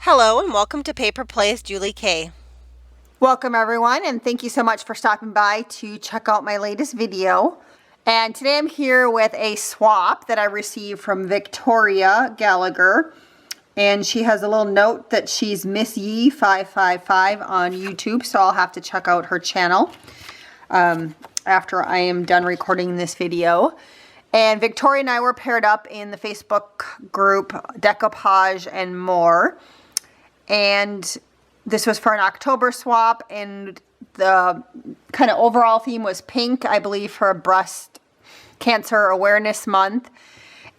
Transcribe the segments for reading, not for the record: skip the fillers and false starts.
Hello and welcome to Paper Plays Julie K. Welcome everyone, and thank you so much for stopping by to check out my latest video. And today I'm here with a swap that I received from Victoria Gallagher. And she has a little note that she's Miss Yee 555 on YouTube, so I'll have to check out her channel after I am done recording this video. And Victoria and I were paired up in the Facebook group Decoupage and More. And this was for an October swap, and the kind of overall theme was pink, I believe, for Breast Cancer Awareness Month.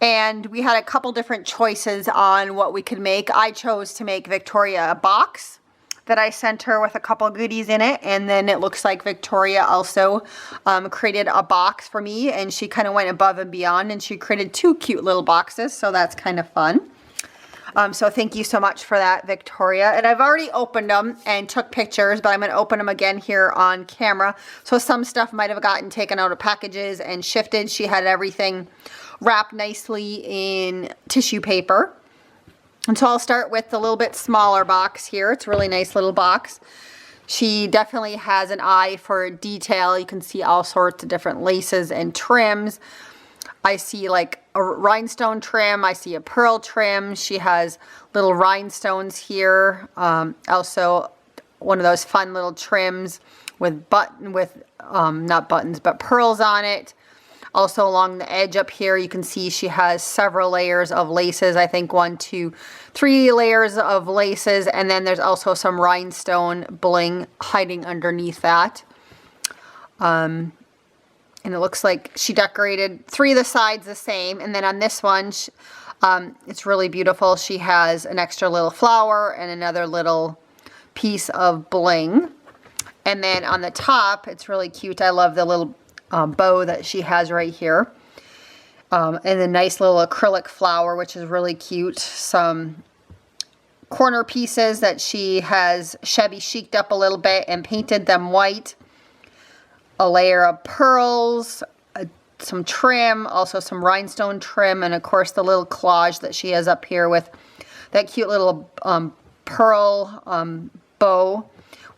And we had a couple different choices on what we could make. I chose to make Victoria a box that I sent her with a couple goodies in it. And then it looks like Victoria also created a box for me, and she kind of went above and beyond, and she created two cute little boxes. So that's kind of fun. So thank you so much for that, Victoria. And I've already opened them and took pictures, but I'm going to open them again here on camera. So some stuff might have gotten taken out of packages and shifted. She had everything wrapped nicely in tissue paper. And so I'll start with the little bit smaller box here. It's a really nice little box. She definitely has an eye for detail. You can see all sorts of different laces and trims. I see like a rhinestone trim. I see a pearl trim. She has little rhinestones here. Also one of those fun little trims with not buttons, but pearls on it. Also along the edge up here, you can see she has several layers of laces. I think 1, 2, 3 layers of laces. And then there's also some rhinestone bling hiding underneath that. And it looks like she decorated 3 of the sides the same. And then on this one, it's really beautiful. She has an extra little flower and another little piece of bling. And then on the top, it's really cute. I love the little bow that she has right here. And the nice little acrylic flower, which is really cute. Some corner pieces that she has shabby chic'd up a little bit and painted them white. A layer of pearls, some trim, also some rhinestone trim, and of course the little collage that she has up here with that cute little pearl bow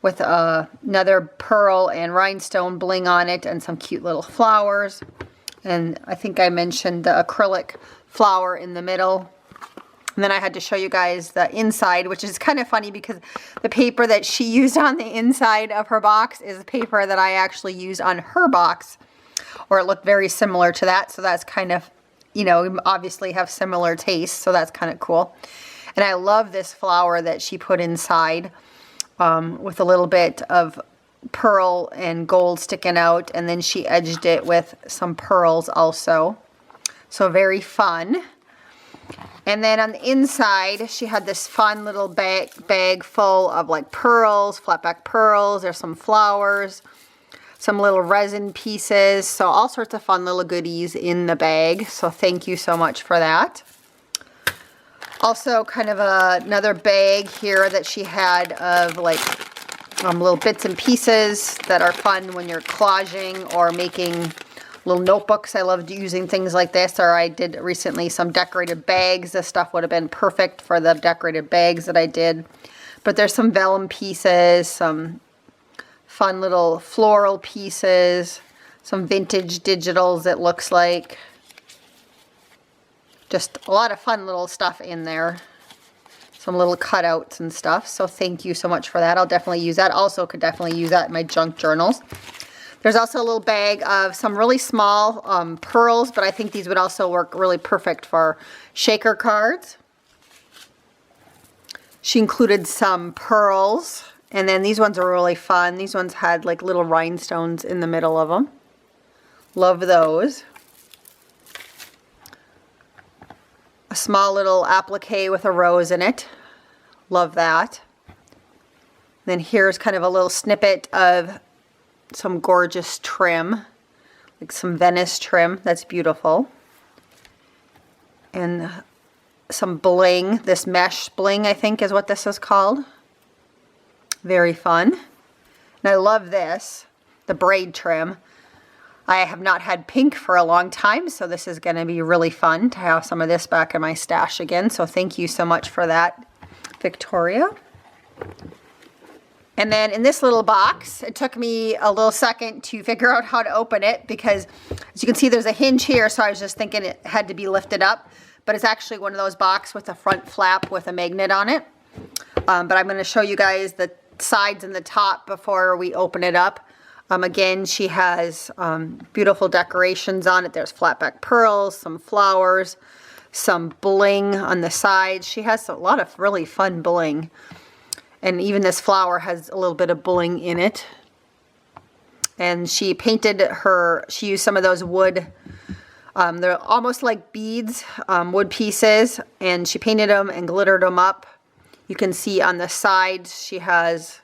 with another pearl and rhinestone bling on it, and some cute little flowers. And I think I mentioned the acrylic flower in the middle. And then I had to show you guys the inside, which is kind of funny because the paper that she used on the inside of her box is paper that I actually used on her box, or it looked very similar to that. So that's kind of, you know, we obviously have similar tastes, so that's kind of cool. And I love this flower that she put inside with a little bit of pearl and gold sticking out, and then she edged it with some pearls also. So very fun. And then on the inside, she had this fun little bag full of like pearls, flat back pearls. There's some flowers, some little resin pieces. So all sorts of fun little goodies in the bag. So thank you so much for that. Also kind of another bag here that she had of like little bits and pieces that are fun when you're collaging or making little notebooks. I loved using things like this, or I did recently some decorated bags. This stuff would have been perfect for the decorated bags that I did. But there's some vellum pieces, some fun little floral pieces, some vintage digitals it looks like. Just a lot of fun little stuff in there. Some little cutouts and stuff. So thank you so much for that. I'll definitely use that. Also could definitely use that in my junk journals. There's also a little bag of some really small pearls, but I think these would also work really perfect for shaker cards. She included some pearls, and then these ones are really fun. These ones had like little rhinestones in the middle of them. Love those. A small little applique with a rose in it. Love that. Then here's kind of a little snippet of some gorgeous trim, like some Venice trim. That's beautiful. And some bling. This mesh bling, I think, is what this is called. Very fun. And I love this, the braid trim. I have not had pink for a long time, so this is going to be really fun to have some of this back in my stash again. So thank you so much for that, Victoria. And then in this little box, it took me a little second to figure out how to open it because as you can see, there's a hinge here. So I was just thinking it had to be lifted up, but it's actually one of those boxes with a front flap with a magnet on it. But I'm going to show you guys the sides and the top before we open it up. Again, she has beautiful decorations on it. There's flatback pearls, some flowers, some bling on the sides. She has a lot of really fun bling. And even this flower has a little bit of bling in it. And she painted she used some of those wood, they're almost like beads, wood pieces. And she painted them and glittered them up. You can see on the sides she has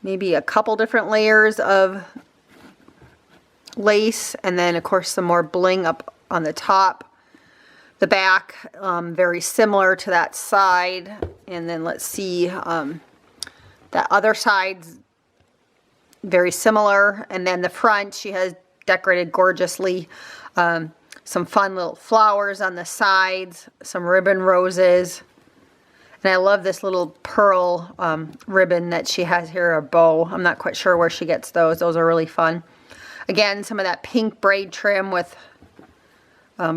maybe a couple different layers of lace. And then of course some more bling up on the top. The back, very similar to that side. And then let's see, that other side's very similar. And then the front, she has decorated gorgeously. Some fun little flowers on the sides, some ribbon roses. And I love this little pearl ribbon that she has here, a bow. I'm not quite sure where she gets those. Those are really fun. Again, some of that pink braid trim with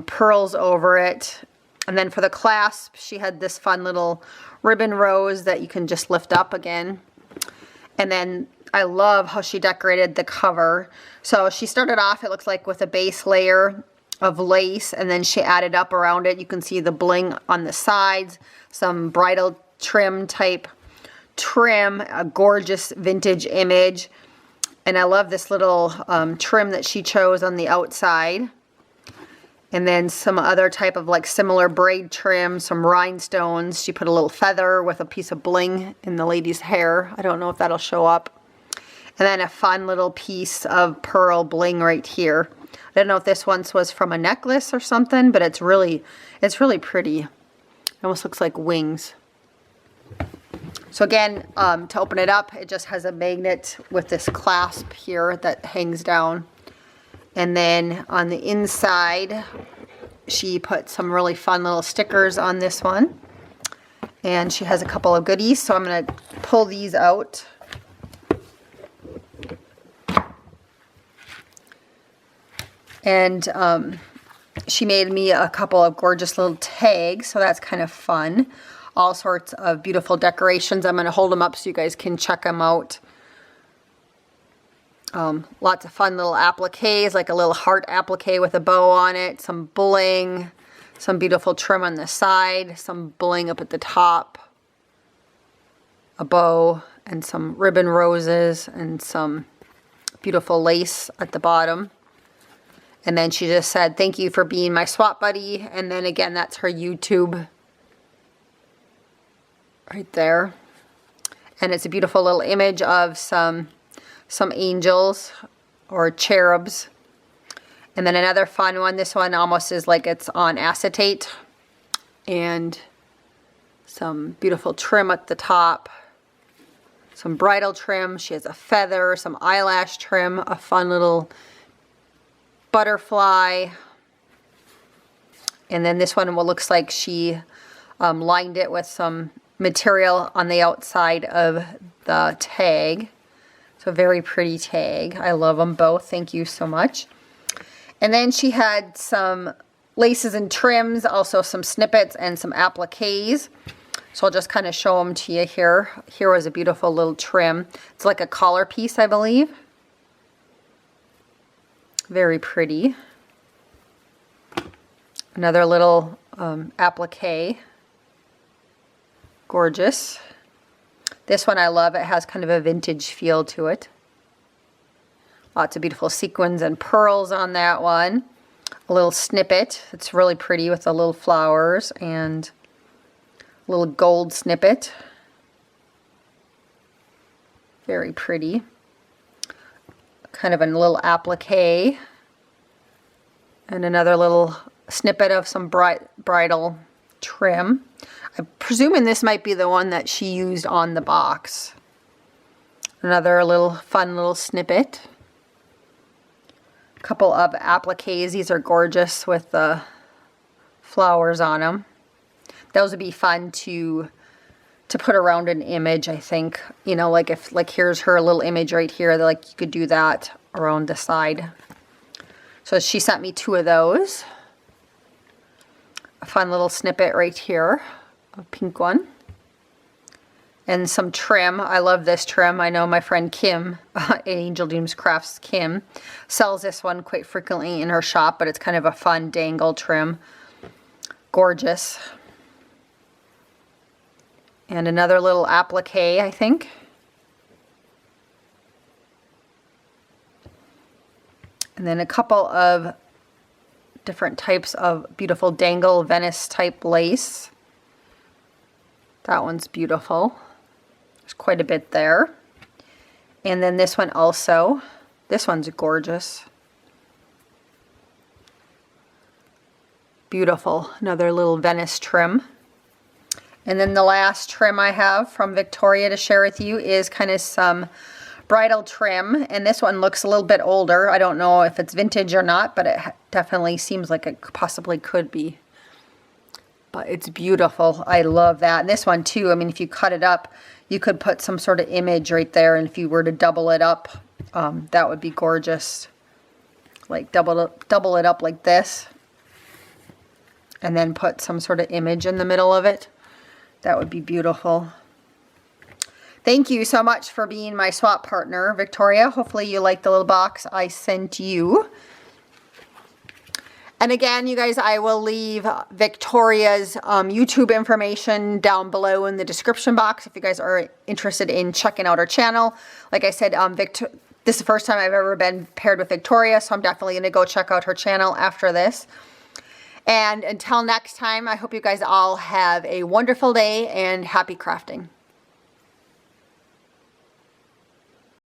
pearls over it. And then for the clasp, she had this fun little ribbon rose that you can just lift up again. And then I love how she decorated the cover. So she started off, it looks like, with a base layer of lace, and then she added up around it. You can see the bling on the sides, some bridal trim type trim, a gorgeous vintage image. And I love this little trim that she chose on the outside. And then some other type of like similar braid trim, some rhinestones. She put a little feather with a piece of bling in the lady's hair. I don't know if that'll show up. And then a fun little piece of pearl bling right here. I don't know if this once was from a necklace or something, but it's really pretty. It almost looks like wings. So again, to open it up, it just has a magnet with this clasp here that hangs down. And then on the inside, she put some really fun little stickers on this one. And she has a couple of goodies, so I'm going to pull these out. And she made me a couple of gorgeous little tags, so that's kind of fun. All sorts of beautiful decorations. I'm going to hold them up so you guys can check them out. Lots of fun little appliques, like a little heart applique with a bow on it, some bling, some beautiful trim on the side, some bling up at the top, a bow, and some ribbon roses, and some beautiful lace at the bottom. And then she just said, "Thank you for being my swap buddy." And then again, that's her YouTube right there. And it's a beautiful little image of some angels or cherubs. And then another fun one. This one almost is like it's on acetate. And some beautiful trim at the top. Some bridal trim. She has a feather, some eyelash trim, a fun little butterfly. And then this one looks like she lined it with some material on the outside of the tag. So very pretty tag. I love them both. Thank you so much. And then she had some laces and trims, also some snippets and some appliques. So I'll just kind of show them to you here. Here was a beautiful little trim. It's like a collar piece, I believe. Very pretty. Another little applique. Gorgeous. This one I love. It has kind of a vintage feel to it. Lots of beautiful sequins and pearls on that one. A little snippet. It's really pretty with the little flowers and a little gold snippet. Very pretty. Kind of a little applique. And another little snippet of some bridal trim. I'm presuming this might be the one that she used on the box. Another little fun little snippet. A couple of appliques. These are gorgeous with the flowers on them. those would be fun to put around an image, I think. You know, like if, like here's her little image right here, like you could do that around the side. So she sent me 2 of those. A fun little snippet right here, a pink one. And some trim. I love this trim. I know my friend Kim, Angel Dreams Crafts Kim, sells this one quite frequently in her shop, but it's kind of a fun dangle trim. Gorgeous. And another little applique, I think. And then a couple of different types of beautiful dangle Venice type lace. That one's beautiful. There's quite a bit there. And then this one also. This one's gorgeous. Beautiful. Another little Venice trim. And then the last trim I have from Victoria to share with you is kind of some bridal trim. And this one looks a little bit older. I don't know if it's vintage or not, but it definitely seems like it possibly could be. But it's beautiful. I love that. And this one too, I mean, if you cut it up, you could put some sort of image right there. And if you were to double it up, that would be gorgeous. Like double it up like this. And then put some sort of image in the middle of it. That would be beautiful. Thank you so much for being my swap partner, Victoria. Hopefully you liked the little box I sent you. And again, you guys, I will leave Victoria's YouTube information down below in the description box if you guys are interested in checking out her channel. Like I said, this is the first time I've ever been paired with Victoria, so I'm definitely going to go check out her channel after this. And until next time, I hope you guys all have a wonderful day and happy crafting.